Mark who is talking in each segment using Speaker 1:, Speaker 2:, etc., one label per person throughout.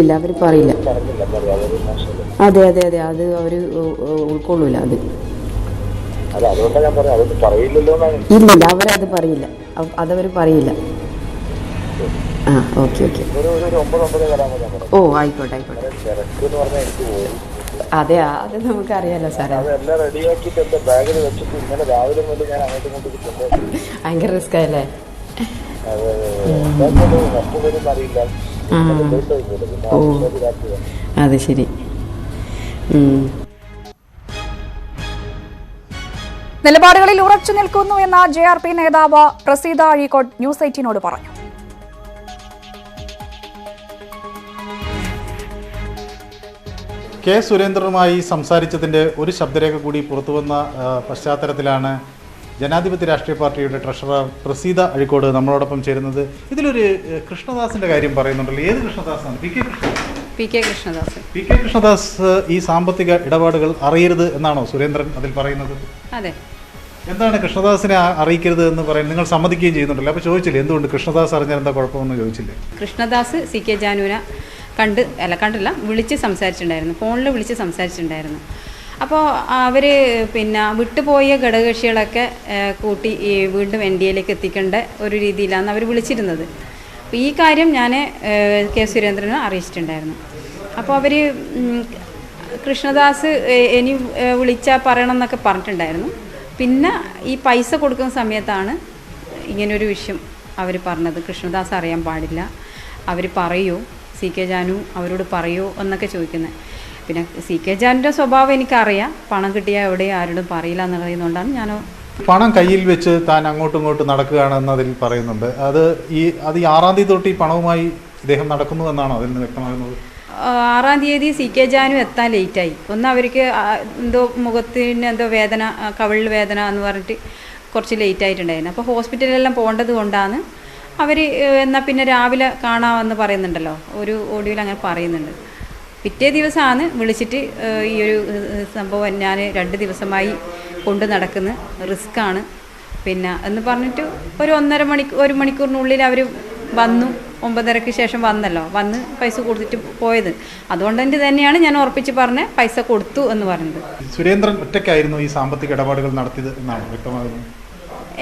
Speaker 1: ഇല്ല അവർ പറയില്ല. അതെ അതെ അതെ അത് അവർ ഉൾക്കൊള്ളൂല. അത് ഇല്ലില്ല അവരത് പറയില്ല. അതവർ പറയില്ല. ആ ഓക്കെ ഓക്കെ. ഓ ആയിക്കോട്ടെ ആയിക്കോട്ടെ. അതെ അത് നമുക്കറിയാലോ സാറേ. ഭയങ്കര റിസ്ക് അല്ലേ? ഓ അത് ശരി.
Speaker 2: നിലപാടുകളിൽ ഉറച്ചു നിൽക്കുന്നു എന്ന JRP നേതാവ് പ്രസീത അഴീക്കോട് ന്യൂസ് 18നോട് പറഞ്ഞു.
Speaker 3: കെ സുരേന്ദ്രനുമായി സംസാരിച്ചതിൻ്റെ ഒരു ശബ്ദരേഖ കൂടി പുറത്തുവന്ന പശ്ചാത്തലത്തിലാണ് ജനാധിപത്യ രാഷ്ട്രീയ പാർട്ടിയുടെ ട്രഷറർ പ്രസീത അഴീക്കോട് നമ്മളോടൊപ്പം ചേരുന്നത്. ഇതിലൊരു കൃഷ്ണദാസിന്റെ കാര്യം പറയുന്നുണ്ടല്ലോ. ഏത് കൃഷ്ണദാസാണ്? പി കെ കൃഷ്ണദാസ് ഈ സാമ്പത്തിക ഇടപാടുകൾ അറിയരുത് എന്നാണോ സുരേന്ദ്രൻ അതിൽ പറയുന്നത്?
Speaker 4: അതെ.
Speaker 3: എന്താണ് കൃഷ്ണദാസിനെ അറിയിക്കരുത് എന്ന് പറയുന്നത്? നിങ്ങൾ സമ്മതിക്കുകയും ചെയ്യുന്നുണ്ടല്ലോ. അപ്പോൾ ചോദിച്ചില്ലേ എന്തുകൊണ്ട് കൃഷ്ണദാസ് അറിഞ്ഞാൽ എന്താ കുഴപ്പമെന്ന് ചോദിച്ചില്ലേ?
Speaker 4: കൃഷ്ണദാസ് CK ജാനുവിനെ കണ്ടില്ല, വിളിച്ച് സംസാരിച്ചിട്ടുണ്ടായിരുന്നു, ഫോണിൽ വിളിച്ച് സംസാരിച്ചിട്ടുണ്ടായിരുന്നു. അപ്പോൾ അവർ വിട്ടുപോയ ഘടകകക്ഷികളൊക്കെ കൂട്ടി വീണ്ടും NDAയിലേക്ക് എത്തിക്കേണ്ട ഒരു രീതിയിലാണ് അവർ വിളിച്ചിരുന്നത്. അപ്പോൾ ഈ കാര്യം ഞാൻ കെ സുരേന്ദ്രനെ അറിയിച്ചിട്ടുണ്ടായിരുന്നു. അപ്പോൾ അവർ കൃഷ്ണദാസ് ഇനി വിളിച്ചാൽ പറയണം എന്നൊക്കെ പറഞ്ഞിട്ടുണ്ടായിരുന്നു. പിന്നെ ഈ പൈസ കൊടുക്കുന്ന സമയത്താണ് ഇങ്ങനൊരു വിഷയം അവർ പറഞ്ഞത്. കൃഷ്ണദാസ് അറിയാൻ പാടില്ല, അവർ പറയൂ, CK ജാനു അവരോട് പറയൂ എന്നൊക്കെ ചോദിക്കുന്നത്. പിന്നെ CK ജാനുവിൻ്റെ സ്വഭാവം എനിക്കറിയാം. പണം കിട്ടിയാൽ എവിടെയും ആരോടും പറയില്ല എന്നുള്ളതുകൊണ്ടാണ് ഞാൻ
Speaker 3: പണം കയ്യിൽ വെച്ച് താൻ അങ്ങോട്ടും ഇങ്ങോട്ടും നടക്കുകയാണെന്നതിൽ പറയുന്നുണ്ട്. അത് ഈ 6-ാം തീയതി തൊട്ട് ഈ പണവുമായി ഇദ്ദേഹം നടക്കുന്നു എന്നാണോ അതിൽ നിന്ന് വ്യക്തമാകുന്നത്?
Speaker 4: 6-ാം തീയതി CK ജാനു എത്താൻ ലേറ്റായി. ഒന്ന് അവർക്ക് എന്തോ മുഖത്തിന് എന്തോ വേദന, കവിളിൽ വേദന എന്ന് പറഞ്ഞിട്ട് കുറച്ച് ലേറ്റ് ആയിട്ടുണ്ടായിരുന്നു. അപ്പോൾ ഹോസ്പിറ്റലിലെല്ലാം പോകേണ്ടത് കൊണ്ടാണ് അവർ എന്നാൽ പിന്നെ രാവിലെ കാണാമെന്ന് പറയുന്നുണ്ടല്ലോ, ഒരു ഓഡിയോയിൽ അങ്ങനെ പറയുന്നുണ്ട്. പിറ്റേ ദിവസമാണ് വിളിച്ചിട്ട് ഈ ഒരു സംഭവം ഞാൻ 2 ദിവസമായി കൊണ്ട് നടക്കുന്ന റിസ്ക്കാണ് പിന്നെ എന്ന് പറഞ്ഞിട്ട് ഒരു മണിക്കൂറിനുള്ളിൽ അവർ വന്നു. 9:30 ശേഷം വന്ന് പൈസ കൊടുത്തിട്ട് പോയത്. അതുകൊണ്ട് തന്നെയാണ് ഞാൻ ഉറപ്പിച്ച് പറഞ്ഞ് പൈസ കൊടുത്തു എന്ന് പറയുന്നത്.
Speaker 3: സുരേന്ദ്രൻ ഒറ്റയ്ക്കായിരുന്നു ഈ സാമ്പത്തിക ഇടപാടുകൾ നടത്തിയത് എന്നാണ് വ്യക്തമാകുന്നത്.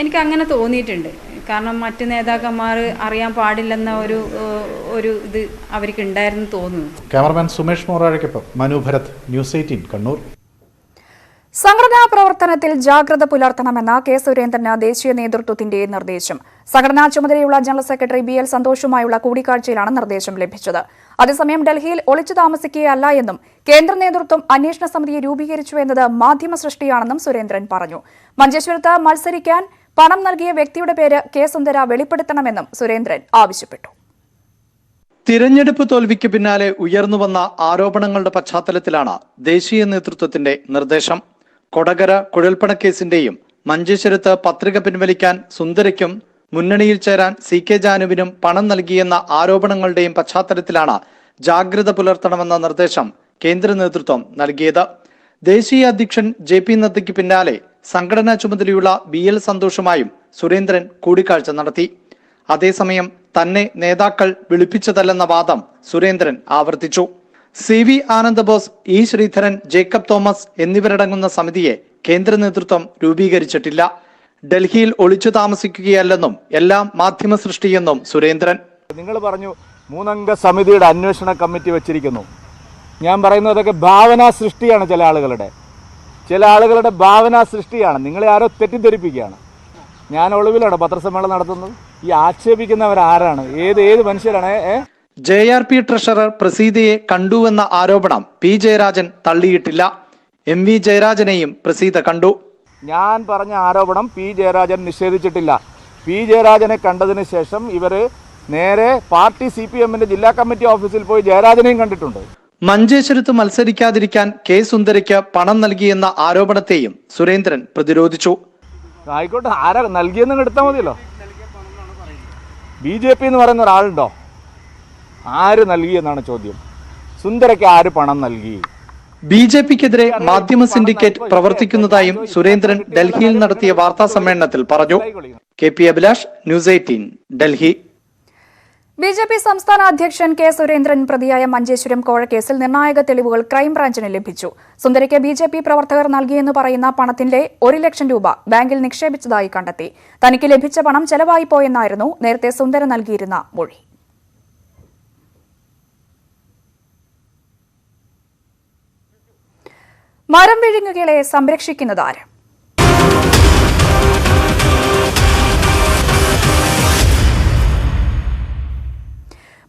Speaker 4: എനിക്ക് അങ്ങനെ തോന്നിയിട്ടുണ്ട്. കാരണം മറ്റ് നേതാക്കന്മാർ അറിയാൻ പാടില്ലെന്ന ഒരു ഇത് അവർക്ക് ഉണ്ടായിരുന്നു തോന്നുന്നു.
Speaker 3: ക്യാമറമാൻ സുമേഷ് മോറാഴയ്ക്കൊപ്പം മനു ഭരത്, ന്യൂസ് 18 കണ്ണൂർ.
Speaker 2: സംഘടനാ പ്രവർത്തനത്തിൽ ജാഗ്രത പുലർത്തണമെന്ന കെ സുരേന്ദ്രന് ദേശീയ നേതൃത്വത്തിന്റെ നിർദ്ദേശം. സംഘടനാ ചുമതലയുള്ള ജനറൽ സെക്രട്ടറി BL സന്തോഷുമായുള്ള കൂടിക്കാഴ്ചയിലാണ് നിർദ്ദേശം ലഭിച്ചത്. അതേസമയം ഡൽഹിയിൽ ഒളിച്ചു താമസിക്കുകയല്ല എന്നും കേന്ദ്ര നേതൃത്വം അന്വേഷണ സമിതിയെ രൂപീകരിച്ചു എന്നത് മാധ്യമ സൃഷ്ടിയാണെന്നും സുരേന്ദ്രൻ പറഞ്ഞു. മഞ്ചേശ്വരത്ത് മത്സരിക്കാൻ പണം നൽകിയ വ്യക്തിയുടെ പേര് കെ സുന്ദര വെളിപ്പെടുത്തണമെന്നും സുരേന്ദ്രൻ ആവശ്യപ്പെട്ടു.
Speaker 5: തിരഞ്ഞെടുപ്പ് തോൽവിക്ക് പിന്നാലെ ഉയർന്നുവന്ന ആരോപണങ്ങളുടെ പശ്ചാത്തലത്തിലാണ് ദേശീയ നേതൃത്വത്തിന്റെ നിർദ്ദേശം. കൊടകര കുഴൽപ്പണക്കേസിന്റെയും മഞ്ചേശ്വരത്ത് പത്രിക പിൻവലിക്കാൻ സുന്ദരയ്ക്കും മുന്നണിയിൽ ചേരാൻ CK ജാനുവിനും പണം നൽകിയെന്ന ആരോപണങ്ങളുടെയും പശ്ചാത്തലത്തിലാണ് ജാഗ്രത പുലർത്തണമെന്ന നിർദ്ദേശം കേന്ദ്ര നേതൃത്വം നൽകിയത്. ദേശീയ അധ്യക്ഷൻ JP നദ്ദയ്ക്ക് പിന്നാലെ സംഘടനാ ചുമതലയുള്ള BL സന്തോഷുമായും സുരേന്ദ്രൻ കൂടിക്കാഴ്ച നടത്തി. അതേസമയം തന്നെ നേതാക്കൾ വിളിപ്പിച്ചതല്ലെന്ന വാദം സുരേന്ദ്രൻ ആവർത്തിച്ചു. CV Ananda Bose, E Sreedharan, Jacob Thomas എന്നിവരടങ്ങുന്ന സമിതിയെ കേന്ദ്ര നേതൃത്വം രൂപീകരിച്ചിട്ടില്ല. ഡൽഹിയിൽ ഒളിച്ചു താമസിക്കുകയല്ലെന്നും എല്ലാം മാധ്യമ സൃഷ്ടിയെന്നും സുരേന്ദ്രൻ.
Speaker 6: നിങ്ങൾ പറഞ്ഞു 3 അംഗ സമിതിയുടെ അന്വേഷണ കമ്മിറ്റി വെച്ചിരിക്കുന്നു. ഞാൻ പറയുന്നതൊക്കെ ഭാവനാ സൃഷ്ടിയാണ്. ചില ആളുകളുടെ ഭാവനാ സൃഷ്ടിയാണ്. നിങ്ങളെ ആരോ തെറ്റിദ്ധരിപ്പിക്കുകയാണ്. ഞാൻ ഒളിവിലാണ് പത്രസമ്മേളനം നടത്തുന്നത്. ഈ ആക്ഷേപിക്കുന്നവരാരാണ്? ഏത് മനുഷ്യരാണ്?
Speaker 5: JRP ട്രഷറർ പ്രസീതയെ കണ്ടുവെന്ന ആരോപണം P ജയരാജൻ തള്ളിയിട്ടില്ല. MV ജയരാജനെയും പ്രസീത കണ്ടു.
Speaker 6: ഞാൻ പറഞ്ഞ ആരോപണം P ജയരാജൻ നിഷേധിച്ചിട്ടില്ല. P ജയരാജനെ കണ്ടതിന് ശേഷം ഇവർ നേരെ പാർട്ടി CPMന്റെ ജില്ലാ കമ്മിറ്റി ഓഫീസിൽ പോയി ജയരാജനെയും കണ്ടിട്ടുണ്ട്.
Speaker 5: മഞ്ചേശ്വരത്ത് മത്സരിക്കാതിരിക്കാൻ കെ സുന്ദരയ്ക്ക് പണം നൽകിയെന്ന ആരോപണത്തെയും സുരേന്ദ്രൻ പ്രതിരോധിച്ചു.
Speaker 6: ആയിക്കോട്ടെ, ആരാ നൽകിയെന്ന് എടുത്താൽ മതിയല്ലോ. BJP എന്ന് പറയുന്ന ഒരാളുണ്ടോ? ആര് നൽകിയെന്നാണ് ചോദ്യം. സുന്ദരയ്ക്ക് ആര് പണം നൽകി?
Speaker 5: BJPക്കെതിരെ മാധ്യമ സിൻഡിക്കേറ്റ് പ്രവർത്തിക്കുന്നതായും സുരേന്ദ്രൻ ഡൽഹിയിൽ നടത്തിയ വാർത്താ സമ്മേളനത്തിൽ പറഞ്ഞു. KP Abhilash, news 18 Delhi.
Speaker 2: BJP സംസ്ഥാന അധ്യക്ഷൻ കെ സുരേന്ദ്രൻ പ്രതിയായ മഞ്ചേശ്വരം കോഴക്കേസിൽ നിർണായക തെളിവുകൾ ക്രൈംബ്രാഞ്ചിന് ലഭിച്ചു. സുന്ദരയ്ക്ക് ബിജെപി പ്രവർത്തകർ നൽകിയെന്ന് പറയുന്ന പണത്തിന്റെ 1 ലക്ഷം രൂപ ബാങ്കിൽ നിക്ഷേപിച്ചതായി കണ്ടെത്തി. തനിക്ക് ലഭിച്ച പണം ചെലവായി പോയെന്നായിരുന്നു നേരത്തെ സുന്ദരൻ നൽകിയിരുന്ന മൊഴി. മരം വിഴുങ്ങുകളെ സംരക്ഷിക്കുന്നതാര്?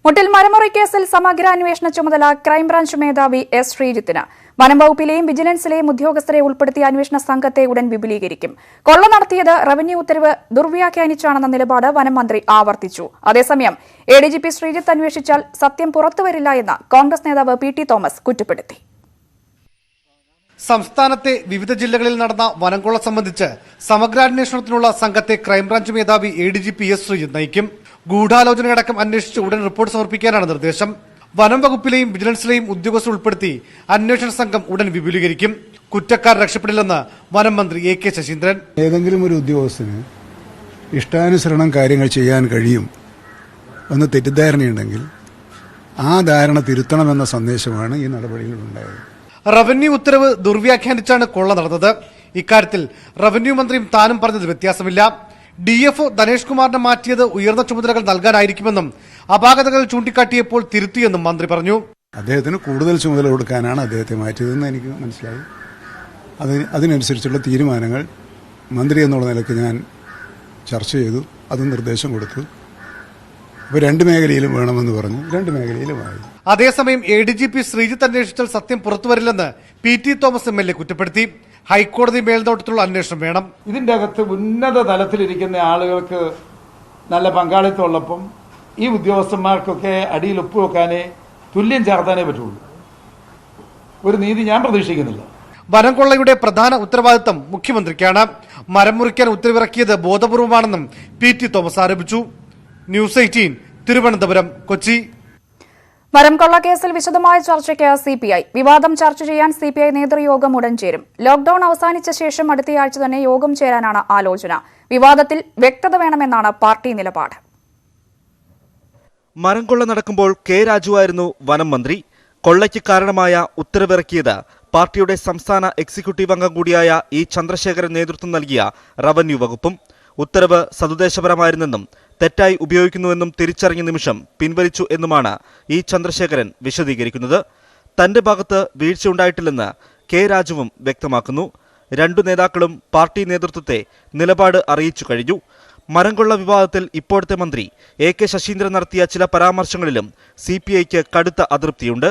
Speaker 2: മുട്ടിൽ മരമുറി കേസിൽ സമഗ്ര അന്വേഷണ ചുമതല ക്രൈംബ്രാഞ്ച് മേധാവി എസ് ശ്രീജിത്തിന്. വനം വകുപ്പിലെയും വിജിലൻസിലെയും ഉദ്യോഗസ്ഥരെ ഉൾപ്പെടുത്തിയ അന്വേഷണ സംഘത്തെ ഉടൻ വിപുലീകരിക്കും. കൊള്ള നടത്തിയത് റവന്യൂ ഉത്തരവ് ദുർവ്യാഖ്യാനിച്ചാണെന്ന നിലപാട് വനം മന്ത്രി ആവർത്തിച്ചു. അതേസമയം ADGP ശ്രീജിത്ത് അന്വേഷിച്ചാൽ സത്യം പുറത്തുവരില്ല എന്ന് കോൺഗ്രസ് നേതാവ് PT തോമസ് കുറ്റപ്പെടുത്തി.
Speaker 7: സംസ്ഥാനത്തെ വിവിധ ജില്ലകളിൽ നടന്ന വനംകൊള്ള സംബന്ധിച്ച് സമഗ്രാന്വേഷണത്തിനുള്ള സംഘത്തെ ക്രൈംബ്രാഞ്ച് മേധാവി ADGP എസ് ശ്രീജിത്ത് നയിക്കും. ഗൂഢാലോചനയടക്കം അന്വേഷിച്ച് ഉടൻ റിപ്പോർട്ട് സമർപ്പിക്കാനാണ് നിർദ്ദേശം. വനം വകുപ്പിലെയും വിജിലൻസിലെയും ഉദ്യോഗസ്ഥർ ഉൾപ്പെടുത്തി അന്വേഷണ സംഘം ഉടൻ വിപുലീകരിക്കും. കുറ്റക്കാർ രക്ഷപ്പെടില്ലെന്ന് വനം മന്ത്രി AK ശശീന്ദ്രൻ.
Speaker 8: ഏതെങ്കിലും ഒരു ഉദ്യോഗസ്ഥന് ഇഷ്ടാനുസരണം കാര്യങ്ങൾ ചെയ്യാൻ കഴിയും എന്ന് തെറ്റിദ്ധാരണയുണ്ടെങ്കിൽ ആ ധാരണ തിരുത്തണമെന്ന സന്ദേശമാണ് ഈ നടപടികളുണ്ടായത്.
Speaker 7: റവന്യൂ ഉത്തരവ് ദുർവ്യാഖ്യാനിച്ചാണ് കൊള്ള നടന്നത്. ഇക്കാര്യത്തിൽ റവന്യൂ മന്ത്രിയും താനും പറഞ്ഞത് വ്യത്യാസമില്ല. DFO ധനേഷ് കുമാറിനെ മാറ്റിയത് ഉയർന്ന ചുമതലകൾ നൽകാനായിരിക്കുമെന്നും അപാകതകൾ ചൂണ്ടിക്കാട്ടിയപ്പോൾ തിരുത്തിയെന്നും മന്ത്രി പറഞ്ഞു.
Speaker 8: അദ്ദേഹത്തിന് കൂടുതൽ ചുമതല കൊടുക്കാനാണ് അദ്ദേഹത്തെ മാറ്റിയതെന്ന് എനിക്ക് മനസ്സിലായി. അതിനനുസരിച്ചുള്ള തീരുമാനങ്ങൾ മന്ത്രി എന്നുള്ള നിലയ്ക്ക് ഞാൻ ചർച്ച ചെയ്തു, അത് നിർദ്ദേശം കൊടുത്തു. അപ്പോൾ 2 മേഖലയിലും വേണമെന്ന് പറഞ്ഞു, 2 മേഖലയിലുമായി.
Speaker 7: അതേസമയം ADGP ശ്രീജിത്ത് അന്വേഷിച്ചാൽ സത്യം പുറത്തുവരില്ലെന്ന് PT തോമസ് MLA കുറ്റപ്പെടുത്തി. ഹൈക്കോടതി മേൽനോട്ടത്തിലുള്ള അന്വേഷണം വേണം.
Speaker 9: ഇതിന്റെ അകത്ത് ഉന്നത തലത്തിലിരിക്കുന്ന ആളുകൾക്ക് നല്ല പങ്കാളിത്തം ഉള്ളപ്പം ഈ ഉദ്യോഗസ്ഥന്മാർക്കൊക്കെ അടിയിൽ ഒപ്പുവെക്കാനേ തുല്യം ചേർത്താനേ പറ്റുള്ളൂ. ഒരു നീതി ഞാൻ പ്രതീക്ഷിക്കുന്നില്ല.
Speaker 7: വനം കൊള്ളയുടെ പ്രധാന ഉത്തരവാദിത്തം മുഖ്യമന്ത്രിക്കാണ്. മരം മുറിക്കാൻ ഉത്തരവിറക്കിയത് ബോധപൂർവമാണെന്നും PT തോമസ് ആരോപിച്ചു. ന്യൂസ് 18 തിരുവനന്തപുരം, കൊച്ചി.
Speaker 2: മരം കൊള്ള കേസിൽ വിശദമായ ചർച്ചയ്ക്ക് CPI. വിവാദം ചർച്ച ചെയ്യാൻ CPI നേതൃയോഗം ഉടൻ ചേരും. ലോക്ഡൌൺ അവസാനിച്ച ശേഷം അടുത്തയാഴ്ച തന്നെ യോഗം ചേരാനാണ് ആലോചന. വിവാദത്തിൽ വ്യക്തത വേണമെന്നാണ് പാർട്ടി നിലപാട്.
Speaker 10: മരം കൊള്ള നടക്കുമ്പോൾ K രാജുവായിരുന്നു വനം മന്ത്രി. കൊള്ളയ്ക്ക് കാരണമായ ഉത്തരവിറക്കിയത് പാർട്ടിയുടെ സംസ്ഥാന എക്സിക്യൂട്ടീവ് അംഗം കൂടിയായ E ചന്ദ്രശേഖരൻ നേതൃത്വം നൽകിയ റവന്യൂ വകുപ്പും. ഉത്തരവ് സതുദ്ദേശപരമായിരുന്നെന്നും തെറ്റായി ഉപയോഗിക്കുന്നുവെന്നും തിരിച്ചറിഞ്ഞ നിമിഷം പിൻവലിച്ചു എന്നുമാണ് E ചന്ദ്രശേഖരൻ വിശദീകരിക്കുന്നത്. തന്റെ ഭാഗത്ത് വീഴ്ചയുണ്ടായിട്ടില്ലെന്ന് K രാജുവും വ്യക്തമാക്കുന്നു. 2 നേതാക്കളും പാർട്ടി നേതൃത്വത്തെ നിലപാട് അറിയിച്ചു കഴിഞ്ഞു. മരംകൊള്ള വിവാദത്തിൽ ഇപ്പോഴത്തെ മന്ത്രി AK ശശീന്ദ്രൻ നടത്തിയ ചില പരാമർശങ്ങളിലും CPIക്ക് കടുത്ത അതൃപ്തിയുണ്ട്.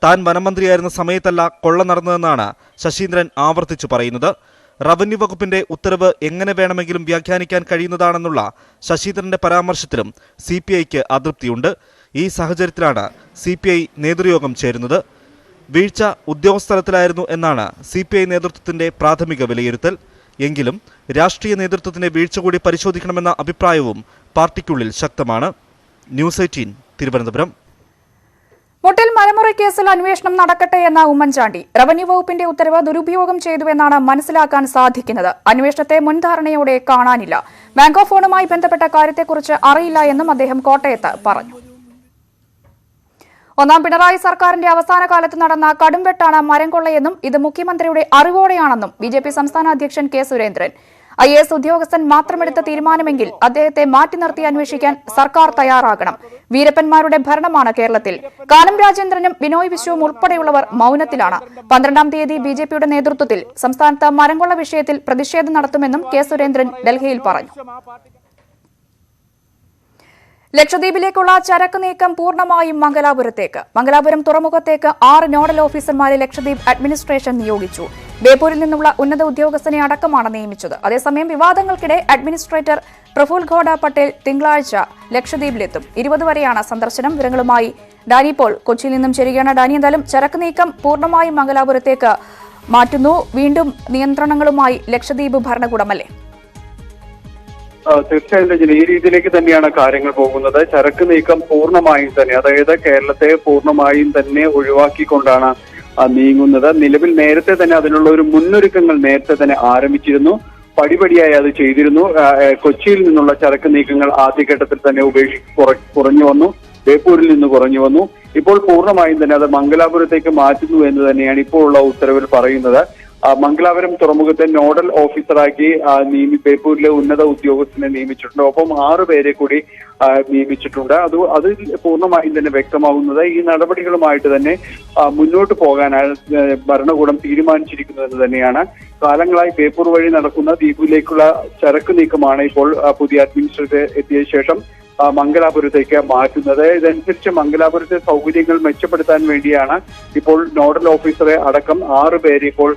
Speaker 10: താൻ വനമന്ത്രിയായിരുന്ന സമയത്തല്ല കൊള്ള നടന്നതെന്നാണ് ശശീന്ദ്രൻ ആവർത്തിച്ചു പറയുന്നത്. റവന്യൂ വകുപ്പിന്റെ ഉത്തരവ് എങ്ങനെ വേണമെങ്കിലും വ്യാഖ്യാനിക്കാൻ കഴിയുന്നതാണെന്നുള്ള ശശീന്ദ്രന്റെ പരാമർശത്തിലും CPIക്ക് അതൃപ്തിയുണ്ട്. ഈ സാഹചര്യത്തിലാണ് CPI നേതൃയോഗം ചേരുന്നത്. വീഴ്ച ഉദ്യോഗസ്ഥലത്തിലായിരുന്നു എന്നാണ് CPI നേതൃത്വത്തിന്റെ പ്രാഥമിക വിലയിരുത്തൽ. എങ്കിലും രാഷ്ട്രീയ നേതൃത്വത്തിന്റെ വീഴ്ച കൂടി പരിശോധിക്കണമെന്ന അഭിപ്രായവും പാർട്ടിക്കുള്ളിൽ ശക്തമാണ്. ന്യൂസ് 18 തിരുവനന്തപുരം.
Speaker 2: മുട്ടിൽ മരമുറി കേസിൽ അന്വേഷണം നടക്കട്ടെ എന്ന ഉമ്മൻചാണ്ടി. റവന്യൂ വകുപ്പിന്റെ ഉത്തരവ് ദുരുപയോഗം ചെയ്തുവെന്നാണ് മനസ്സിലാക്കാൻ സാധിക്കുന്നത്. അന്വേഷണത്തെ മുൻധാരണയോടെ കാണാനില്ല. ബാങ്ക് ഓഫ് ഫോണുമായി ബന്ധപ്പെട്ട കാര്യത്തെക്കുറിച്ച് അറിയില്ല എന്നും അദ്ദേഹം കോട്ടയത്ത് പറഞ്ഞു. 1ാം പിണറായി സർക്കാരിന്റെ അവസാന കാലത്ത് നടന്ന കടുംവെട്ടാണ് മരം കൊള്ളയെന്നും ഇത് മുഖ്യമന്ത്രിയുടെ അറിവോടെയാണെന്നും BJP സംസ്ഥാന അധ്യക്ഷൻ K സുരേന്ദ്രൻ. IAS ഉദ്യോഗസ്ഥൻ മാത്രമെടുത്ത തീരുമാനമെങ്കിൽ അദ്ദേഹത്തെ മാറ്റി നിർത്തി അന്വേഷിക്കാൻ സർക്കാർ തയ്യാറാകണം. വീരപ്പന്മാരുടെ ഭരണമാണ് കേരളത്തിൽ. കാനം രാജേന്ദ്രനും ബിനോയ് വിശ്വവും ഉൾപ്പെടെയുള്ളവർ മൌനത്തിലാണ്. 12ാം തീയതി BJPയുടെ നേതൃത്വത്തിൽ സംസ്ഥാനത്ത് മരംകൊള്ള വിഷയത്തിൽ പ്രതിഷേധം നടത്തുമെന്നും K സുരേന്ദ്രൻ ഡൽഹിയിൽ പറഞ്ഞു. ലക്ഷദ്വീപിലേക്കുള്ള ചരക്ക് നീക്കം പൂർണ്ണമായും മംഗലാപുരത്തേക്ക്. മംഗലാപുരം തുറമുഖത്തേക്ക് 6 നോഡൽ ഓഫീസർമാരെ ലക്ഷദ്വീപ് അഡ്മിനിസ്ട്രേഷൻ നിയോഗിച്ചു. ബേപ്പൂരിൽ നിന്നുള്ള ഉന്നത ഉദ്യോഗസ്ഥനെ അടക്കമാണ് നിയമിച്ചത്. അതേസമയം വിവാദങ്ങൾക്കിടെ അഡ്മിനിസ്ട്രേറ്റർ പ്രഫുൽ ഘോഡ പട്ടേൽ തിങ്കളാഴ്ച ലക്ഷദ്വീപിലെത്തും. 20 വരെയാണ് സന്ദർശനം. വിവരങ്ങളുമായി ഡാനി പോൾ കൊച്ചിയിൽ നിന്നും ചേരുകയാണ്. ഡാനി, എന്തായാലും ചരക്ക് നീക്കം പൂർണ്ണമായും മംഗലാപുരത്തേക്ക് മാറ്റുന്നു. വീണ്ടും നിയന്ത്രണങ്ങളുമായി ലക്ഷദ്വീപ് ഭരണകൂടമല്ലേ?
Speaker 11: തീർച്ചയായും ഈ രീതിയിലേക്ക് തന്നെയാണ് കാര്യങ്ങൾ പോകുന്നത്. ചരക്ക് നീക്കം പൂർണ്ണമായും തന്നെ, അതായത് കേരളത്തെ പൂർണ്ണമായും തന്നെ ഒഴിവാക്കിക്കൊണ്ടാണ് നീങ്ങുന്നത്. നിലവിൽ നേരത്തെ തന്നെ അതിനുള്ള ഒരു മുന്നൊരുക്കങ്ങൾ നേരത്തെ തന്നെ ആരംഭിച്ചിരുന്നു. പടിപടിയായി അത് ചെയ്തിരുന്നു. കൊച്ചിയിൽ നിന്നുള്ള ചരക്ക് നീക്കങ്ങൾ ആദ്യഘട്ടത്തിൽ തന്നെ കുറഞ്ഞു വന്നു, ബേപ്പൂരിൽ നിന്ന് കുറഞ്ഞു വന്നു. ഇപ്പോൾ പൂർണ്ണമായും തന്നെ അത് മംഗലാപുരത്തേക്ക് മാറ്റുന്നു എന്ന് തന്നെയാണ് ഇപ്പോഴുള്ള ഉത്തരവിൽ പറയുന്നത്. മംഗലാപുരം തുറമുഖത്തെ നോഡൽ ഓഫീസറാക്കി ബേപ്പൂരിലെ ഉന്നത ഉദ്യോഗസ്ഥനെ നിയമിച്ചിട്ടുണ്ട്. ഒപ്പം 6 പേരെ കൂടി നിയമിച്ചിട്ടുണ്ട്. അത് പൂർണ്ണമായും തന്നെ വ്യക്തമാകുന്നത് ഈ നടപടികളുമായിട്ട് തന്നെ മുന്നോട്ട് പോകാനാണ് ഭരണകൂടം തീരുമാനിച്ചിരിക്കുന്നതെന്ന് തന്നെയാണ്. കാലങ്ങളായി ബേപ്പൂർ വഴി നടക്കുന്ന ദ്വീപിലേക്കുള്ള ചരക്ക് നീക്കമാണ് ഇപ്പോൾ പുതിയ അഡ്മിനിസ്ട്രേറ്റർ എത്തിയ ശേഷം മംഗലാപുരത്തേക്ക് മാറ്റുന്നത്. ഇതനുസരിച്ച് മംഗലാപുരത്തെ സൗകര്യങ്ങൾ മെച്ചപ്പെടുത്താൻ വേണ്ടിയാണ് ഇപ്പോൾ നോഡൽ ഓഫീസറെ അടക്കം 6 പേരെ ഇപ്പോൾ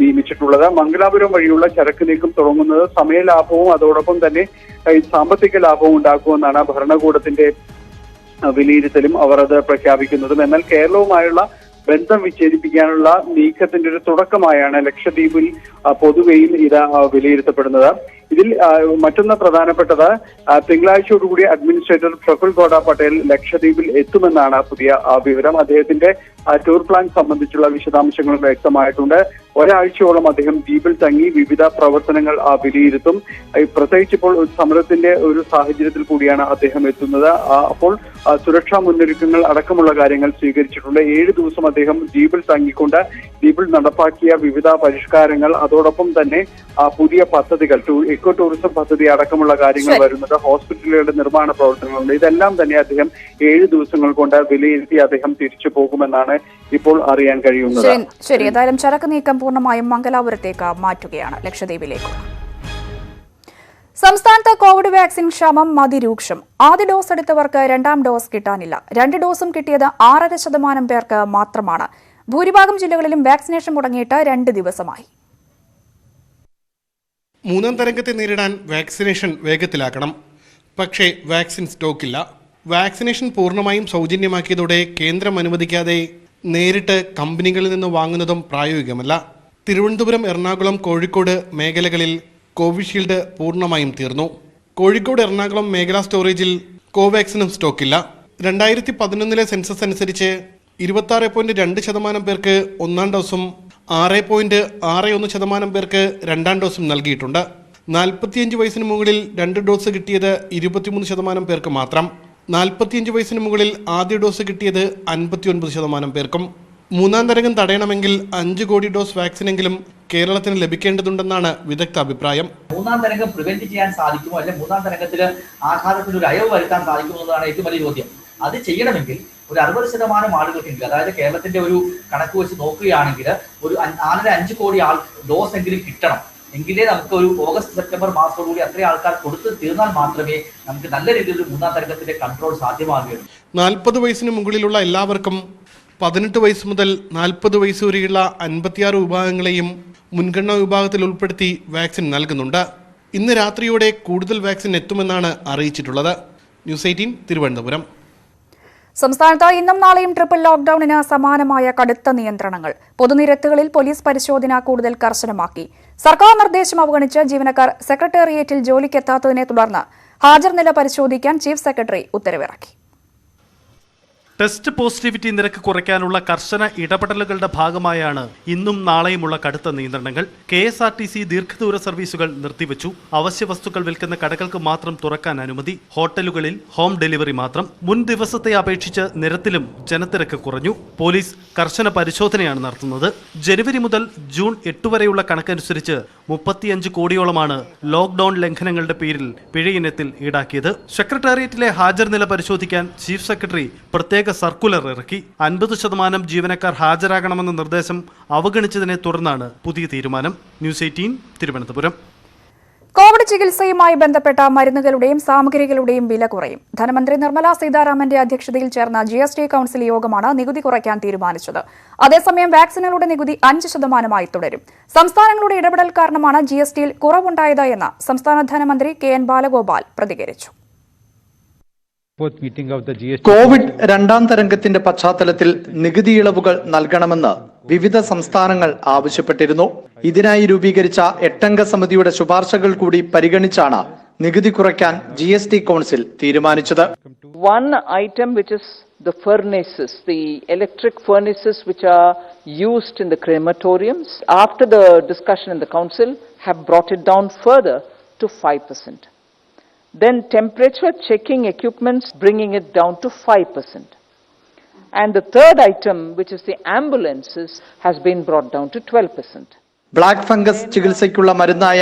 Speaker 11: നിയമിച്ചിട്ടുള്ളത്. മംഗലാപുരം വഴിയുള്ള ചരക്ക് നീക്കം തുടങ്ങുന്നത് സമയലാഭവും അതോടൊപ്പം തന്നെ സാമ്പത്തിക ലാഭവും ഉണ്ടാക്കുമെന്നാണ് ഭരണകൂടത്തിന്റെ വിലയിരുത്തലും അവർ അത് പ്രഖ്യാപിക്കുന്നതും. എന്നാൽ കേരളവുമായുള്ള ബന്ധം വിച്ഛേദിപ്പിക്കാനുള്ള നീക്കത്തിന്റെ ഒരു തുടക്കമായാണ് ലക്ഷദ്വീപിൽ പൊതുവെയും ഇത് വിലയിരുത്തപ്പെടുന്നത്. ഇതിൽ മറ്റൊന്ന് പ്രധാനപ്പെട്ടത് തിങ്കളാഴ്ചയോടുകൂടി അഡ്മിനിസ്ട്രേറ്റർ പ്രഫുൽ ഗോഡ പട്ടേൽ ലക്ഷദ്വീപിൽ എത്തുമെന്നാണ് പുതിയ വിവരം. അദ്ദേഹത്തിന്റെ ടൂർ പ്ലാൻ സംബന്ധിച്ചുള്ള വിശദാംശങ്ങളും വ്യക്തമായിട്ടുണ്ട്. ഒരാഴ്ചയോളം അദ്ദേഹം ദ്വീപിൽ തങ്ങി വിവിധ പ്രവർത്തനങ്ങൾ വിലയിരുത്തും. പ്രത്യേകിച്ച് ഇപ്പോൾ സമരത്തിന്റെ ഒരു സാഹചര്യത്തിൽ കൂടിയാണ് അദ്ദേഹം എത്തുന്നത്. അപ്പോൾ സുരക്ഷാ മുന്നൊരുക്കങ്ങൾ അടക്കമുള്ള കാര്യങ്ങൾ സ്വീകരിച്ചിട്ടുണ്ട്. 7 ദിവസം അദ്ദേഹം ദ്വീപിൽ തങ്ങിക്കൊണ്ട് ദ്വീപിൽ നടപ്പാക്കിയ വിവിധ പരിഷ്കാരങ്ങൾ അതോടൊപ്പം തന്നെ പുതിയ പദ്ധതികൾ ഇക്കോ ടൂറിസം പദ്ധതി അടക്കമുള്ള കാര്യങ്ങൾ വരുന്നത്, ഹോസ്പിറ്റലുകളുടെ നിർമ്മാണ പ്രവർത്തനങ്ങളുണ്ട്. ഇതെല്ലാം തന്നെ അദ്ദേഹം 7 ദിവസങ്ങൾ കൊണ്ട് വിലയിരുത്തി അദ്ദേഹം തിരിച്ചു പോകുമെന്നാണ് ഇപ്പോൾ അറിയാൻ കഴിയുന്നത്.
Speaker 2: ശരി, ഏതായാലും ചരക്ക് നീക്കം പൂർണ്ണമായും മംഗലാപുരത്തേക്ക് മാറ്റുകയാണ്, ലക്ഷദ്വീപിലേക്ക്. സംസ്ഥാനത്ത് കോവിഡ് വാക്സിൻ ക്ഷാമം അതിരൂക്ഷം. ആദ്യ ഡോസ് എടുത്തവർക്ക് 2ാം ഡോസ് കിട്ടാനില്ല. 2 ഡോസും കിട്ടിയത് 6.5% പേർക്ക് മാത്രമാണ്. ഭൂരിഭാഗം ജില്ലകളിലും വാക്സിനേഷൻ മുടങ്ങിയിട്ട് 2 ദിവസമായി.
Speaker 12: 3ാം തരംഗത്തെ നേരിടാൻ വാക്സിനേഷൻ വേഗത്തിലാക്കണം. പക്ഷേ വാക്സിൻ സ്റ്റോക്കില്ല. വാക്സിനേഷൻ പൂർണ്ണമായും സൗജന്യമാക്കിയതോടെ കേന്ദ്രം അനുവദിക്കാതെ നേരിട്ട് കമ്പനികളിൽ നിന്ന് വാങ്ങുന്നതും പ്രായോഗികമല്ല. തിരുവനന്തപുരം, എറണാകുളം, കോഴിക്കോട് മേഖലകളിൽ കോവിഷീൽഡ് പൂർണ്ണമായും തീർന്നു. കോഴിക്കോട്, എറണാകുളം മേഖലാ സ്റ്റോറേജിൽ കോവാക്സിനും സ്റ്റോക്കില്ല. 2011 സെൻസസ് അനുസരിച്ച് 26.2% പേർക്ക് 1ാം ഡോസും 6.61% പേർക്ക് 2ാം ഡോസും നൽകിയിട്ടുണ്ട്. 45 വയസ്സിന് മുകളിൽ 2 ഡോസ് കിട്ടിയത് 23% പേർക്ക് മാത്രം. 45 വയസ്സിന് മുകളിൽ ആദ്യ ഡോസ് കിട്ടിയത് 59% പേർക്കും. 3ാം തരംഗം തടയണമെങ്കിൽ 5 കോടി ഡോസ് വാക്സിനെങ്കിലും കേരളത്തിന് ലഭിക്കേണ്ടതുണ്ടെന്നാണ് വിദഗ്ധ അഭിപ്രായം.
Speaker 13: 3ാം തരംഗം പ്രിവെന്റ് ചെയ്യാൻ സാധിക്കുമോ, അല്ലെങ്കിൽ 3ാം തരംഗത്തിൽ ആഘാതത്തിന് ഒരു അയവ് വരുത്താൻ സാധിക്കുമോ എന്നതാണ് ഏറ്റവും വലിയ ചോദ്യം. അത് ചെയ്യണമെങ്കിൽ ഒരു 60% ആളുകൾക്കെങ്കിലും, അതായത് കേരളത്തിന്റെ ഒരു കണക്ക് വെച്ച് നോക്കുകയാണെങ്കിൽ ഒരു 4.5 കോടി ഡോസ് എങ്കിലും കിട്ടണം. എങ്കിലേ നമുക്ക് ഒരു ഓഗസ്റ്റ് സെപ്റ്റംബർ മാസത്തോടുകൂടി അത്രയും ആൾക്കാർ കൊടുത്ത് തീർന്നാൽ മാത്രമേ നമുക്ക് നല്ല രീതിയിൽ 3ാം തരംഗത്തിന്റെ കൺട്രോൾ സാധ്യമാകുകയുള്ളൂ.
Speaker 12: 40 വയസ്സിന് മുകളിലുള്ള എല്ലാവർക്കും 18 വയസ്സ് മുതൽ 40 വയസ്സ് വരെയുള്ള 56 വിഭാഗങ്ങളെയും മുൻഗണനാ വിഭാഗത്തിൽ ഉൾപ്പെടുത്തി വാക്സിൻ നൽകുന്നുണ്ട്. ഇന്ന് രാത്രിയോടെ കൂടുതൽ വാക്സിൻ എത്തുമെന്നാണ് അറിയിച്ചിട്ടുള്ളത്. ന്യൂസ് 18 തിരുവനന്തപുരം.
Speaker 2: സംസ്ഥാനത്ത് ഇന്നും നാളെയും ട്രിപ്പിൾ ലോക്ഡൌണിന് സമാനമായ കടുത്ത നിയന്ത്രണങ്ങൾ. പൊതുനിരത്തുകളിൽ പോലീസ് പരിശോധന കൂടുതൽ കർശനമാക്കി. സർക്കാർ നിർദ്ദേശം അവഗണിച്ച് ജീവനക്കാർ സെക്രട്ടേറിയറ്റിൽ ജോലിക്കെത്താത്തതിനെ തുടർന്ന് ഹാജർ നില പരിശോധിക്കാൻ ചീഫ് സെക്രട്ടറി ഉത്തരവിറക്കി.
Speaker 14: ടെസ്റ്റ് പോസിറ്റിവിറ്റി നിരക്ക് കുറയ്ക്കാനുള്ള കർശന ഇടപെടലുകളുടെ ഭാഗമായാണ് ഇന്നും നാളെയുമുള്ള കടുത്ത നിയന്ത്രണങ്ങൾ. KSRTC ദീർഘദൂര സർവീസുകൾ നിർത്തിവെച്ചു. അവശ്യ വസ്തുക്കൾ വിൽക്കുന്ന കടകൾക്ക് മാത്രം തുറക്കാൻ അനുമതി. ഹോട്ടലുകളിൽ ഹോം ഡെലിവറി മാത്രം. മുൻ ദിവസത്തെ അപേക്ഷിച്ച് നിരത്തിലും ജനത്തിരക്ക് കുറഞ്ഞു. പോലീസ് കർശന പരിശോധനയാണ് നടത്തുന്നത്. ജനുവരി മുതൽ ജൂൺ 8 വരെയുള്ള കണക്കനുസരിച്ച് 35 കോടിയോളമാണ് ലോക്ഡൌൺ ലംഘനങ്ങളുടെ പേരിൽ പിഴയിനത്തിൽ ഈടാക്കിയത്. സെക്രട്ടേറിയറ്റിലെ ഹാജർ നില പരിശോധിക്കാൻ ചീഫ് സെക്രട്ടറി പ്രത്യേക സർക്കുലർ ഇറക്കി. 50% ജീവനക്കാർ ഹാജരാകണമെന്ന നിർദ്ദേശം അവഗണിച്ചതിനെ തുടർന്നാണ് പുതിയ തീരുമാനം. ന്യൂസ് 18 തിരുവനന്തപുരം.
Speaker 2: കോവിഡ് ചികിത്സയുമായി ബന്ധപ്പെട്ട മരുന്നുകളുടെയും സാമഗ്രികളുടെയും വില കുറയും. ധനമന്ത്രി നിർമ്മല സീതാരാമന്റെ അധ്യക്ഷതയിൽ ചേർന്ന GST കൌൺസിൽ യോഗമാണ് നികുതി കുറയ്ക്കാൻ തീരുമാനിച്ചത്. അതേസമയം വാക്സിനുകളുടെ നികുതി 5% തുടരും. സംസ്ഥാനങ്ങളുടെ ഇടപെടൽ കാരണമാണ് GSTയിൽ കുറവുണ്ടായത് എന്ന് സംസ്ഥാന ധനമന്ത്രി KN ബാലഗോപാൽ പ്രതികരിച്ചു.
Speaker 5: കോവിഡ് 2ാം തരംഗത്തിന്റെ പശ്ചാത്തലത്തിൽ നികുതി ഇളവുകൾ നൽകണമെന്ന് വിവിധ സംസ്ഥാനങ്ങൾ ആവശ്യപ്പെട്ടിരുന്നു. ഇതിനായി രൂപീകരിച്ച 8-അംഗ സമിതിയുടെ ശുപാർശകൾ കൂടി പരിഗണിച്ചാണ് നികുതി കുറയ്ക്കാൻ GST കൗൺസിൽ തീരുമാനിച്ചത്.
Speaker 15: One item which is the furnaces, the electric furnaces which are used in the crematoriums, after the discussion in the council, have brought it down further to 5%. Then temperature checking equipments, bringing it down to 5%. And the third item, which is the ambulances, has been brought down to 12%.
Speaker 5: Black fungus ചികിത്സയ്ക്കുള്ള മരുന്നായ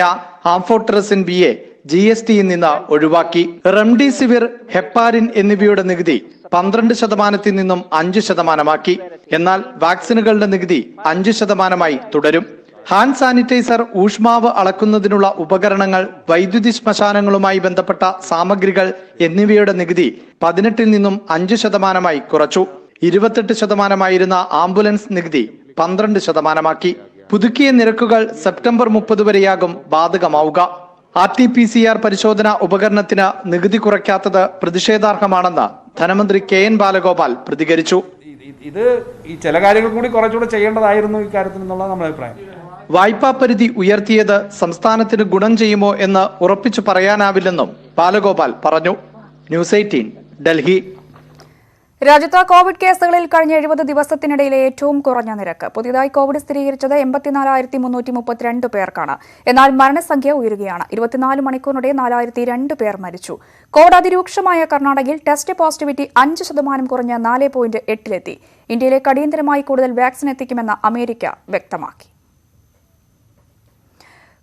Speaker 5: amphotericin ബിയെ GSTയിൽ നിന്ന് ഒഴിവാക്കി. Remdesivir, heparin എന്നിവയുടെ നികുതി 12% നിന്നും 5%. എന്നാൽ വാക്സിനുകളുടെ നികുതി 5% തുടരും. ഹാൻഡ് സാനിറ്റൈസർ, ഊഷ്മാവ് അളക്കുന്നതിനുള്ള ഉപകരണങ്ങൾ, വൈദ്യുതി ശ്മശാനങ്ങളുമായി ബന്ധപ്പെട്ട സാമഗ്രികൾ എന്നിവയുടെ നികുതി 18 നിന്നും 5% കുറച്ചു. 28% ആംബുലൻസ് നികുതി 12%. പുതുക്കിയ നിരക്കുകൾ സെപ്റ്റംബർ 30 വരെയാകും ബാധകമാവുക. RT-PCR പരിശോധന ഉപകരണത്തിന് നികുതി കുറയ്ക്കാത്തത് പ്രതിഷേധാർഹമാണെന്ന് ധനമന്ത്രി KN ബാലഗോപാൽ പ്രതികരിച്ചു.
Speaker 6: ഇത് ഈ ചില കാര്യങ്ങൾ കൂടി കുറച്ചുകൂടെ ചെയ്യേണ്ടതായിരുന്നു ഇക്കാര്യത്തിൽ എന്നുള്ളത് നമ്മുടെ അഭിപ്രായം.
Speaker 5: വായ്പാ പരിധി ഉയർത്തിയത് സംസ്ഥാനത്തിന് ഗുണം ചെയ്യുമോ എന്ന് ഉറപ്പിച്ചു പറയാനാവില്ലെന്നും ബാലഗോപാൽ പറഞ്ഞു. ന്യൂസ് 18 ഡൽഹി.
Speaker 2: രാജ്യത്ത് കോവിഡ് കേസുകളിൽ കഴിഞ്ഞ 70 ദിവസത്തിനിടയിലെ ഏറ്റവും കുറഞ്ഞ നിരക്ക്. പുതിയതായി കോവിഡ് സ്ഥിരീകരിച്ചത് 84,332 പേർക്കാണ്. എന്നാൽ മരണസംഖ്യ ഉയരുകയാണ്. 24 മണിക്കൂറിനിടെ 4,002 പേർ മരിച്ചു. കോവിഡ് അതിരൂക്ഷമായ കർണാടകയിൽ ടെസ്റ്റ് പോസിറ്റിവിറ്റി 5% കുറഞ്ഞ് 4.8-ലെത്തി. ഇന്ത്യയിലേക്ക് അടിയന്തരമായി കൂടുതൽ വാക്സിൻ എത്തിക്കുമെന്ന് അമേരിക്ക വ്യക്തമാക്കി.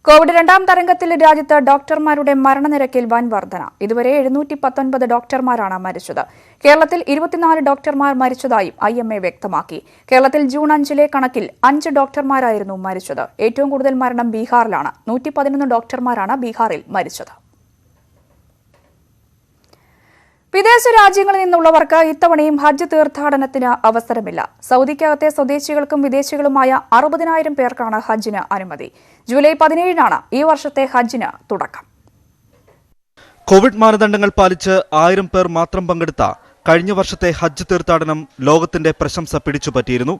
Speaker 2: കോവിഡ് രണ്ടാം തരംഗത്തിൽ രാജ്യത്ത് ഡോക്ടർമാരുടെ മരണനിരക്കിൽ വൻ വർധന. ഇതുവരെ 719 ഡോക്ടർമാരാണ് മരിച്ചത്. കേരളത്തിൽ 24 ഡോക്ടർമാർ മരിച്ചതായും IMA വ്യക്തമാക്കി. കേരളത്തിൽ ജൂൺ 5-ലെ കണക്കിൽ 5 ഡോക്ടർമാരായിരുന്നു മരിച്ചത്. ഏറ്റവും കൂടുതൽ മരണം ബീഹാറിലാണ്. 111 ഡോക്ടർമാരാണ് ബീഹാറിൽ മരിച്ചത്. വിദേശ രാജ്യങ്ങളിൽ നിന്നുള്ളവർക്ക് ഇത്തവണയും ഹജ്ജ് തീർത്ഥാടനത്തിന് അവസരമില്ല. സൗദിക്കകത്തെ സ്വദേശികൾക്കും വിദേശികളുമായ 60,000 പേർക്കാണ് ഹജ്ജിന് അനുമതി. ജൂലൈ 17-നാണ് ഈ വർഷത്തെ ഹജ്ജിന് തുടക്കം.
Speaker 10: കോവിഡ് മാനദണ്ഡങ്ങൾ പാലിച്ച് 1000 പേർ മാത്രം പങ്കെടുത്ത കഴിഞ്ഞ വർഷത്തെ ഹജ്ജ് തീർത്ഥാടനം ലോകത്തിന്റെ പ്രശംസ പിടിച്ചുപറ്റിയിരുന്നു.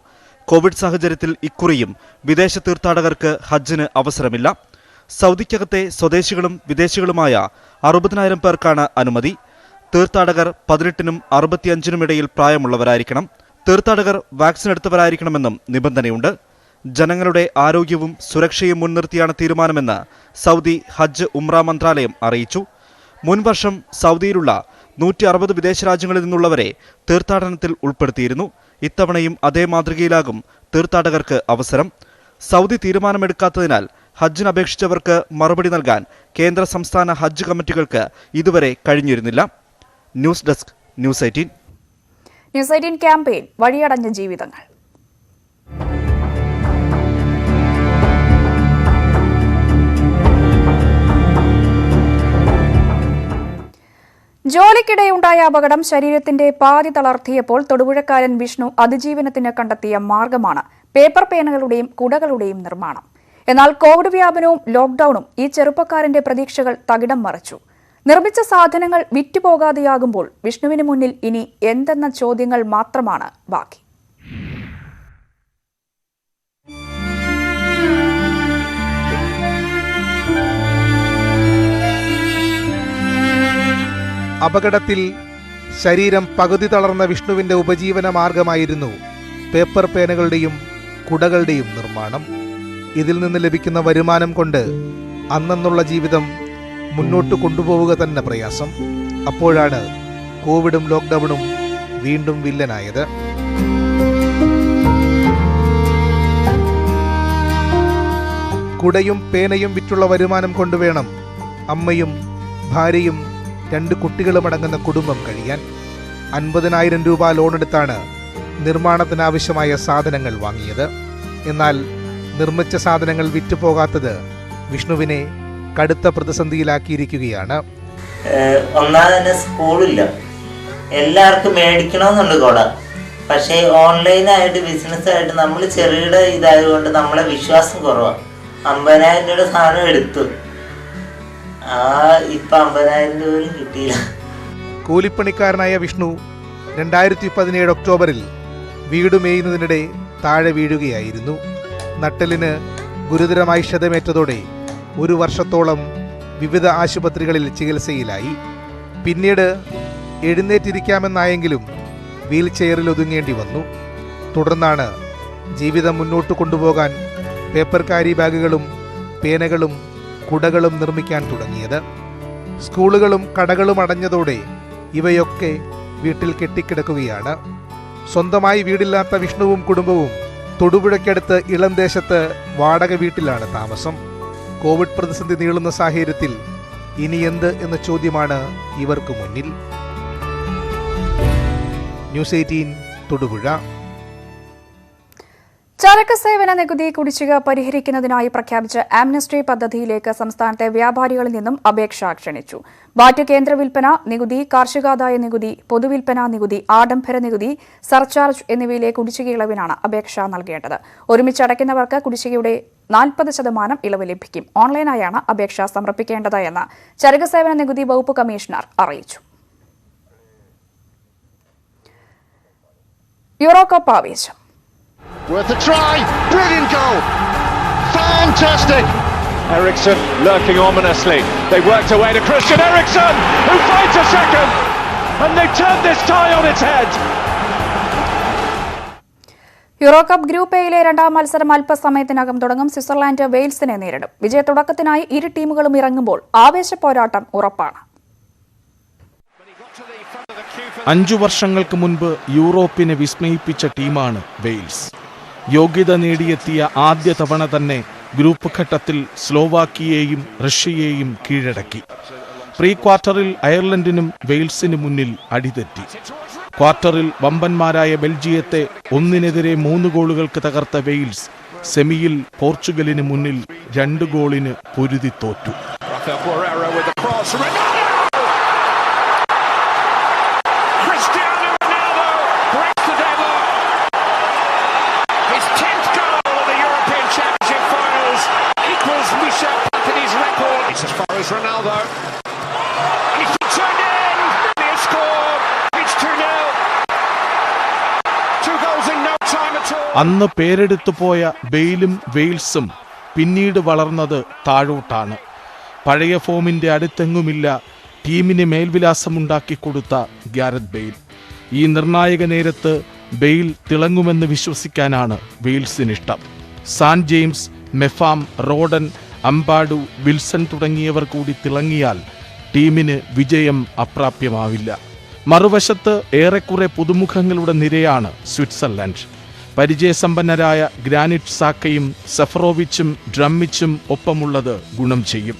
Speaker 10: കോവിഡ് സാഹചര്യത്തിൽ ഇക്കുറിയും വിദേശ തീർത്ഥാടകർക്ക് ഹജ്ജിന് അവസരമില്ല. സൗദിക്കകത്തെ സ്വദേശികളും വിദേശികളുമായ 60,000 പേർക്കാണ് അനുമതി. തീർത്ഥാടകർ 18-നും 65-നും ഇടയിൽ പ്രായമുള്ളവരായിരിക്കണം. തീർത്ഥാടകർ വാക്സിൻ എടുത്തവരായിരിക്കണമെന്നും നിബന്ധനയുണ്ട്. ജനങ്ങളുടെ ആരോഗ്യവും സുരക്ഷയും മുൻനിർത്തിയാണ് തീരുമാനമെന്ന് സൗദി ഹജ്ജ് ഉംറ മന്ത്രാലയം അറിയിച്ചു. മുൻവർഷം സൗദിയിലുള്ള 160 വിദേശ രാജ്യങ്ങളിൽ നിന്നുള്ളവരെ തീർത്ഥാടനത്തിൽ ഉൾപ്പെടുത്തിയിരുന്നു. ഇത്തവണയും അതേ മാതൃകയിലാകും തീർത്ഥാടകർക്ക് അവസരം. സൗദി തീരുമാനമെടുക്കാത്തതിനാൽ ഹജ്ജിന് അപേക്ഷിച്ചവർക്ക് മറുപടി നൽകാൻ കേന്ദ്ര സംസ്ഥാന ഹജ്ജ് കമ്മിറ്റികൾക്ക് ഇതുവരെ കഴിഞ്ഞിരുന്നില്ല. News desk news 18.
Speaker 2: News 18 campaign വഴിയടഞ്ഞ ജീവിതങ്ങൾ. ജോലിക്കിടെയുണ്ടായ അപകടം ശരീരത്തിന്റെ പാതി തളർത്തിയപ്പോൾ തൊടുപുഴക്കാരൻ വിഷ്ണു അതിജീവനത്തിന് കണ്ടെത്തിയ മാർഗമാണ് പേപ്പർ പേനകളുടെയും കുടകളുടെയും നിർമ്മാണം. എന്നാൽ കോവിഡ് വ്യാപനവും ലോക്ഡൌണും ഈ ചെറുപ്പക്കാരന്റെ പ്രതീക്ഷകൾ തകിടം മറിച്ചു. നിർമ്മിച്ച സാധനങ്ങൾ വിറ്റുപോകാതെയാകുമ്പോൾ വിഷ്ണുവിന് മുന്നിൽ ഇനി എന്തെന്ന ചോദ്യങ്ങൾ മാത്രമാണ് ബാക്കി.
Speaker 16: അപകടത്തിൽ ശരീരം പകുതി തളർന്ന വിഷ്ണുവിന്റെ ഉപജീവന മാർഗമായിരുന്നു പേപ്പർ പേനകളുടെയും കുടകളുടെയും നിർമ്മാണം. ഇതിൽ നിന്ന് ലഭിക്കുന്ന വരുമാനം കൊണ്ട് അന്നുള്ള ജീവിതം മുന്നോട്ട് കൊണ്ടുപോവുക തന്നെ പ്രയാസം. അപ്പോഴാണ് കോവിഡും ലോക്ക്ഡൌണും വീണ്ടും വില്ലനായത്. കുടയും പേനയും വിറ്റുള്ള വരുമാനം കൊണ്ടുവേണം അമ്മയും ഭാര്യയും 2 കുട്ടികളുമടങ്ങുന്ന കുടുംബം കഴിയാൻ. 50,000 രൂപ ലോണെടുത്താണ് നിർമ്മാണത്തിനാവശ്യമായ സാധനങ്ങൾ വാങ്ങിയത്. എന്നാൽ നിർമ്മിച്ച സാധനങ്ങൾ വിറ്റുപോകാത്തത് വിഷ്ണുവിനെ കടുത്ത പ്രതിസന്ധിയിലാക്കിയിരിക്കുകയാണ്.
Speaker 17: ഒന്നാമത് സ്കൂളില്ല, എല്ലാവർക്കും മേടിക്കണമെന്നുണ്ട് കുട. പക്ഷേ ഓൺലൈനായിട്ട് ബിസിനസ്സായിട്ട് നമ്മൾ ചെറുകിട ഇതായതുകൊണ്ട് നമ്മളെ വിശ്വാസം കുറവാണ്. 50,000 രൂപയുടെ സാധനം എടുത്തു, ഇപ്പം 50,000 രൂപ കിട്ടിയില്ല.
Speaker 16: കൂലിപ്പണിക്കാരനായ വിഷ്ണു 2017 ഒക്ടോബറിൽ വീട് മേയുന്നതിനിടെ താഴെ വീഴുകയായിരുന്നു. നട്ടെല്ലിന് ഗുരുതരമായി ക്ഷതമേറ്റതോടെ 1 വർഷത്തോളം വിവിധ ആശുപത്രികളിൽ ചികിത്സയിലായി. പിന്നീട് എഴുന്നേറ്റിരിക്കാമെന്നായെങ്കിലും വീൽ ചെയറിൽ ഒതുങ്ങേണ്ടി വന്നു. തുടർന്നാണ് ജീവിതം മുന്നോട്ട് കൊണ്ടുപോകാൻ പേപ്പർ കാരി ബാഗുകളും പേനകളും കുടകളും നിർമ്മിക്കാൻ തുടങ്ങിയത്. സ്കൂളുകളും കടകളും അടഞ്ഞതോടെ ഇവയൊക്കെ വീട്ടിൽ കെട്ടിക്കിടക്കുകയാണ്. സ്വന്തമായി വീടില്ലാത്ത വിഷ്ണുവും കുടുംബവും തൊടുപുഴയ്ക്കടുത്ത് ഇളംദേശത്ത് വാടക വീട്ടിലാണ് താമസം. കോവിഡ് പ്രതിസന്ധി നീളുന്ന സാഹചര്യത്തിൽ ഇനി എന്ത് എന്ന ചോദ്യമാണ് ഇവർക്ക് മുന്നിൽ. ന്യൂസ് 18 തൊടുപുഴ.
Speaker 2: ചരക്ക് സേവന നികുതി കുടിശ്ശിക പരിഹരിക്കുന്നതിനായി പ്രഖ്യാപിച്ച ആംനസ്റ്റി പദ്ധതിയിലേക്ക് സംസ്ഥാനത്തെ വ്യാപാരികളിൽ നിന്നും അപേക്ഷ ക്ഷണിച്ചു. വാറ്റ് കേന്ദ്ര വിൽപ്പന നികുതി, കാർഷികാദായ നികുതി, പൊതുവിൽപ്പന നികുതി, ആഡംബര നികുതി, സർചാർജ് എന്നിവയിലെ കുടിശ്ശിക ഇളവിനാണ് അപേക്ഷ നൽകേണ്ടത്. ഒരുമിച്ച് അടയ്ക്കുന്നവർക്ക് കുടിശ്ശികയുടെ 40% ഇളവ് ലഭിക്കും. ഓൺലൈനായാണ് അപേക്ഷ സമർപ്പിക്കേണ്ടത് എന്ന് ചരക്ക് സേവന നികുതി വകുപ്പ് കമ്മീഷണർ അറിയിച്ചു. യൂറോ കപ്പ് ആവേശം.
Speaker 18: Worth a try. Brilliant goal. Fantastic. Eriksen lurking ominously. They worked away to Christian Eriksen, who finds a second. And they turned this tie on its head.
Speaker 2: Euro cup group എയിലെ രണ്ടാം മത്സരം അല്പസമയത്തിനകം തുടങ്ങും. Switzerland വെയിൽസിനെ നേരിടും. വിജയത്തുടക്കത്തിനായി ഇരു ടീമുകളും ഇറങ്ങുമ്പോൾ ആവേശ പോരാട്ടം ഉറപ്പാണ്.
Speaker 19: 5 വർഷങ്ങൾക്ക് മുൻപ് യൂറോപ്പിനെ വിസ്മയിപ്പിച്ച ടീമാണ് വെയിൽസ്. യോഗ്യത നേടിയെത്തിയ ആദ്യ തവണ തന്നെ ഗ്രൂപ്പ് ഘട്ടത്തിൽ സ്ലോവാക്കിയെയും റഷ്യയെയും കീഴടക്കി. പ്രീ ക്വാർട്ടറിൽ അയർലൻഡിനും വെയിൽസിന് മുന്നിൽ അടിതെറ്റി. ക്വാർട്ടറിൽ വമ്പന്മാരായ ബെൽജിയത്തെ 1-3 ഗോളുകൾക്ക് തകർത്ത വെയിൽസ് സെമിയിൽ പോർച്ചുഗലിന് മുന്നിൽ 2 ഗോളിന് പൊരുതി തോറ്റു. അന്ന് പേരെടുത്തു പോയ ബെയിലും വെയിൽസും പിന്നീട് വളർന്നത് താഴോട്ടാണ്. പഴയ ഫോമിന്റെ അടുത്തെങ്ങുമില്ല ടീമിന് മേൽവിലാസമുണ്ടാക്കിക്കൊടുത്ത ഗ്യാരത്ത് ബെയിൽ. ഈ നിർണായക നേരത്ത് ബെയിൽ തിളങ്ങുമെന്ന് വിശ്വസിക്കാനാണ് വെയിൽസിനിഷ്ടം. സാൻ ജെയിംസ്, മെഫാം, റോഡൻ, അമ്പാഡു, വിൽസൺ തുടങ്ങിയവർ കൂടി തിളങ്ങിയാൽ ടീമിന് വിജയം അപ്രാപ്യമാവില്ല. മറുവശത്ത് ഏറെക്കുറെ പുതുമുഖങ്ങളുടെ നിരയാണ് സ്വിറ്റ്സർലൻഡ്. പരിചയസമ്പന്നരായ ഗ്രാനിറ്റ് സാക്കയും സെഫറോവിച്ചും ഡ്രമ്മിച്ചും ഒപ്പമുള്ളത് ഗുണം ചെയ്യും.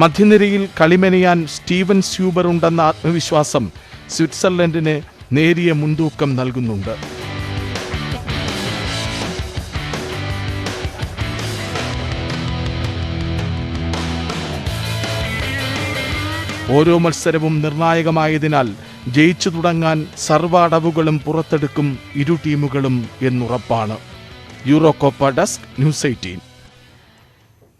Speaker 19: മധ്യനിരയിൽ കളിമെനയാൻ സ്റ്റീവൻ സ്യൂബർ ഉണ്ടെന്ന ആത്മവിശ്വാസം സ്വിറ്റ്സർലൻഡിന് നേരിയ മുൻതൂക്കം നൽകുന്നുണ്ട്. ഓരോ മത്സരവും നിർണായകമായതിനാൽ ജയിച്ചു തുടങ്ങാൻ സർവ്വ അടവുകളും പുറത്തെടുക്കും ഇരു ടീമുകളും എന്നുറപ്പാണ്. യൂറോകോപ്പ ഡെസ്ക്, ന്യൂസ് 18.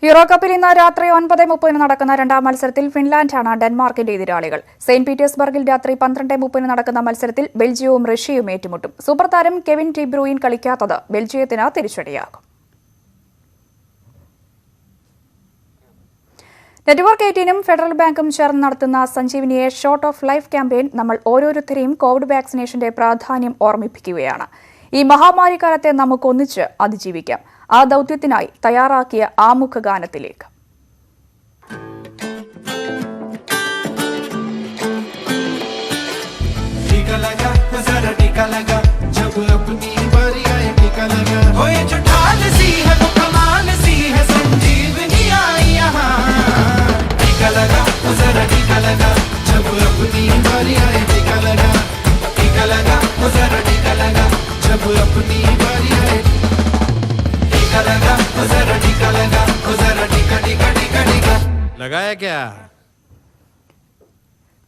Speaker 2: യൂറോ കപ്പിൽ ഇന്ന് രാത്രി 9:30 നടക്കുന്ന രണ്ടാം മത്സരത്തിൽ ഫിൻലാൻഡാണ് ഡെൻമാർക്കിന്റെ എതിരാളികൾ. സെയിന്റ് പീറ്റേഴ്സ്ബർഗിൽ രാത്രി 12:30 നടക്കുന്ന മത്സരത്തിൽ ബെൽജിയവും റഷ്യയും ഏറ്റുമുട്ടും. സൂപ്പർ താരം കെവിൻ ഡി ബ്രൂയിൻ കളിക്കാത്തത് ബെൽജിയത്തിന് തിരിച്ചടിയാകും. നെറ്റ്വർക്ക് 18 ഫെഡറൽ ബാങ്കും ചേർന്ന് നടത്തുന്ന സഞ്ജീവനിയെ ഷോർട്ട് ഓഫ് ലൈഫ് ക്യാമ്പയിൻ നമ്മൾ ഓരോരുത്തരെയും കോവിഡ് വാക്സിനേഷന്റെ പ്രാധാന്യം ഓർമ്മിപ്പിക്കുകയാണ്. ഈ മഹാമാരിക്കാലത്തെ നമുക്ക് ഒന്നിച്ച് അതിജീവിക്കാം. ആ ദൗത്യത്തിനായി തയ്യാറാക്കിയ ആമുഖ ഗാനത്തിലേക്ക്.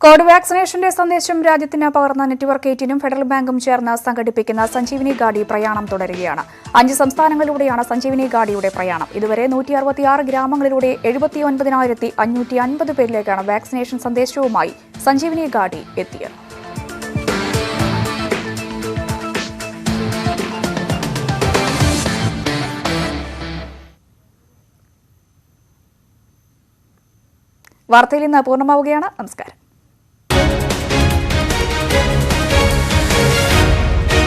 Speaker 2: കോവിഡ് വാക്സിനേഷന്റെ സന്ദേശം രാജ്യത്തിന് പകർന്ന നെറ്റ്വർക്ക് 18 ഫെഡറൽ ബാങ്കും ചേർന്ന് സംഘടിപ്പിക്കുന്ന സഞ്ജീവനി ഗാഡി പ്രയാണം തുടരുകയാണ്. 5 സംസ്ഥാനങ്ങളിലൂടെയാണ് സഞ്ജീവനി ഗാഡിയുടെ പ്രയാണം. ഇതുവരെ 166 ഗ്രാമങ്ങളിലൂടെ 79,550 പേരിലേക്കാണ് വാക്സിനേഷൻ സന്ദേശവുമായി സഞ്ജീവനി ഗാഡി എത്തിയത്. വാർത്തയിൽ ഇന്ന് പൂർണ്ണമാവുകയാണ്. നമസ്കാരം.